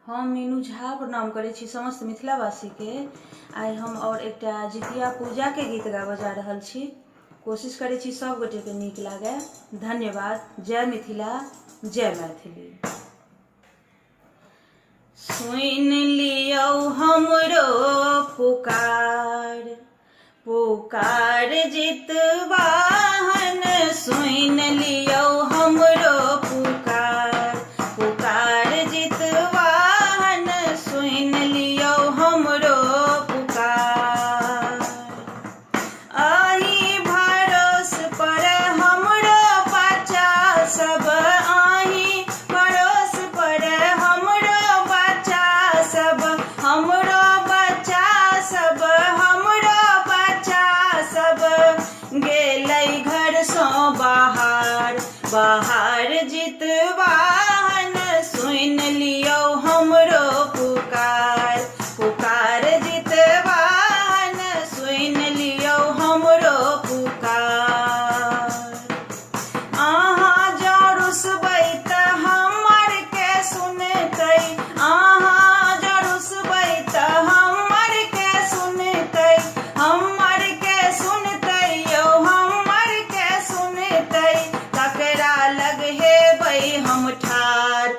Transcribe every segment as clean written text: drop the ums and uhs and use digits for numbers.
हम मीनू झा प्रणाम करै छी समस्त मिथिलावासी के। आइ हम और एकटा जितिया पूजा के गीत गाबऽ जा रहल छी। कोशिश करै छी सब गोटे के नीक लागे। धन्यवाद। जय मिथिला, जय मैथिली। सुन लियौ हमरो पुकार, पुकार जितवाहन। सुन लियौ हमरो पुकार, पुकार जितवाहन। सुन लियौ हमरो पुकार। आही भरोस पर हमरो बच्चा सब, आही भरोस पर हमरो बच्चा सब, हमरो बच्चा सब, हमरो बच्चा सब गेलै घर सँ बाहर, बाहर जितवाहन। सुन लियौ हमरो पुकार, पुकार जितवाहन। सुन लियौ हमरो पुकार। अहाँ जँ रुसबै तऽ हमर के सुनतै, अहाँ जँ रुसबै तऽ हमर के सुनतै, हमर के सुनतै यौ, हमर के सुनतै। ककरा लग हेबै हम ठाढ़,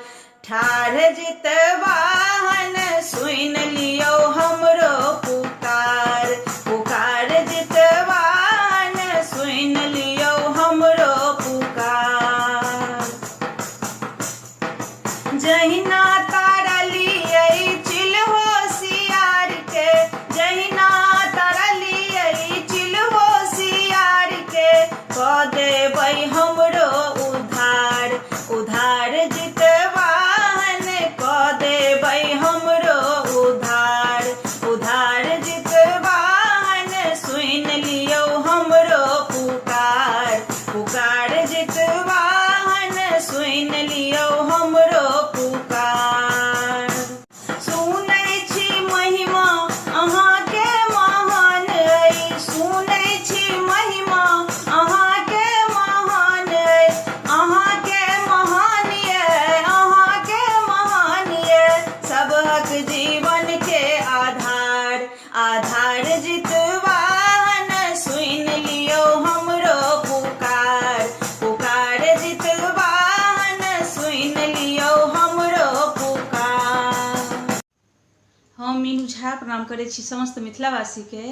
ठाढ़ जितवाहन। सुन लियौ हमरो पुकार, पुकार जितवाहन। सुन लियौ हमरो पुकार। जहिना तारलियै चिल्हो सियार के, जहिना तारलियै चिल्हो सियार के, कऽ देबै हमरो उद्धार, उद्धार जितवाहन। कऽ देबै हमरो उद्धार, उद्धार जितवाहन। सुन लियौ हमरो पुकार, पुकार जितवाहन। सुन लियौ हमरो पुकार। सुनै छी महिमा अहाँके महान अइ, सुनै छी महिमा अहाँके महान अइ, अहाँके महान अइ, अहाँके महान अइ। सबहक जीवन के आधार, आधार जितवाहन। सुन लियौ हमरो पुकार, पुकार जितवाहन। सुन लियौ हमरो पुकार। हम मीनू झा प्रणाम करै छी समस्त मिथिलावासी के।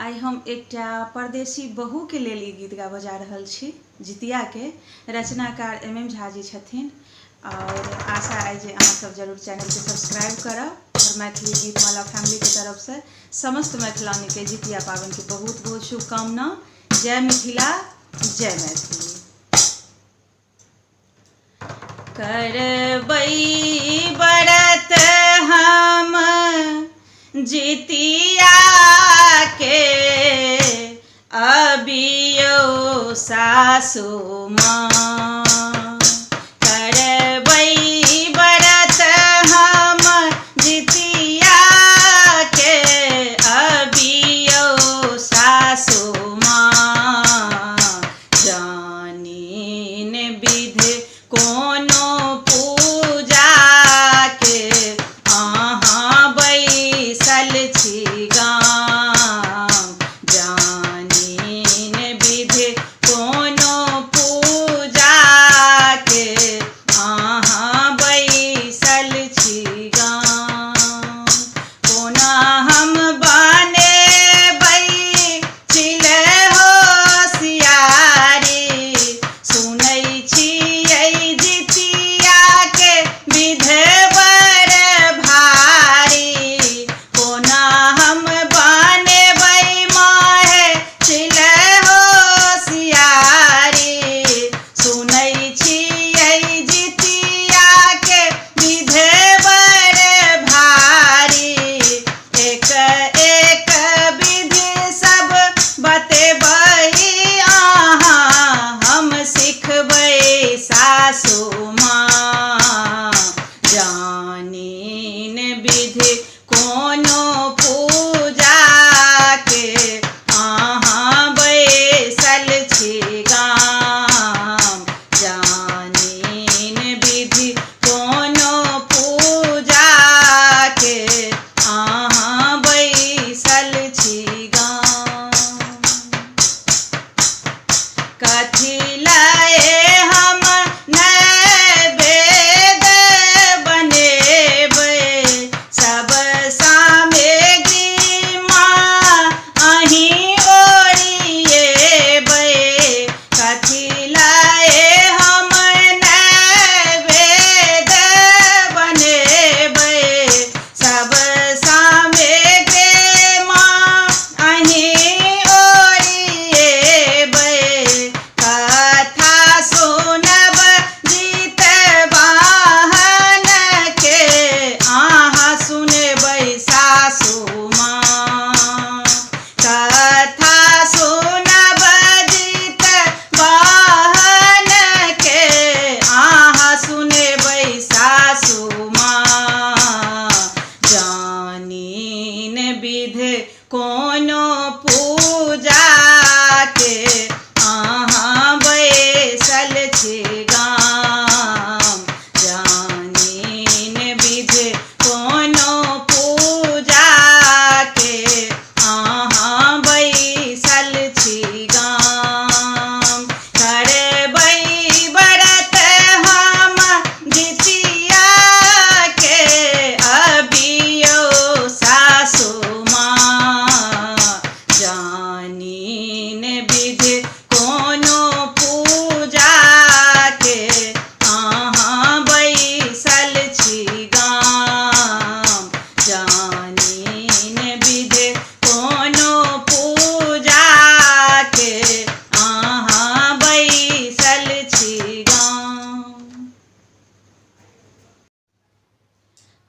आइ हम एकटा परदेसी बहू के लेल ई गीत गाबऽ जा रहल छी जितिया के। रचनाकार MM झा जी छथिन। और आशा अइ जे अहाँ सब जरूर चैनल के सब्सक्राइब करब। और मैथिली गीतमाला फैमिली के तरफ से समस्त मैथिलानी के जितिया पाबनि के बहुत बहुत शुभकामना। जय मिथिला, जय मैथिली। करबै व्रत हम जितिया के, अबियौ सासु माँ। करबै व्रत हम जितिया के, अबियौ सासु माँ। जानिन विध कोनो पूजा के, अहाँ बैसल छी गाम। जानिन विध कोनो पूजा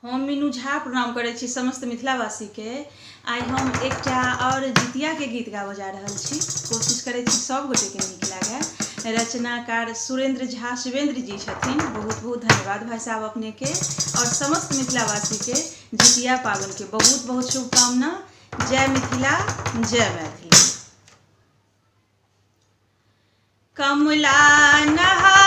हम मीनू झा प्रणाम करै छी समस्त मिथिलावासी के। आइ हम एकटा और जितिया के गीत गाबऽ जा रहल छी। कोशिश करै छी सब गोटे के नीक लागे। रचनाकार सुरेंद्र झा शिवेंद्र जी छथिन। बहुत बहुत धन्यवाद भाई साहब अपने के और समस्त मिथिलावासी के जितिया पावन के बहुत बहुत शुभकामना। जय मिथिला, जय मैथिली। कमला नहा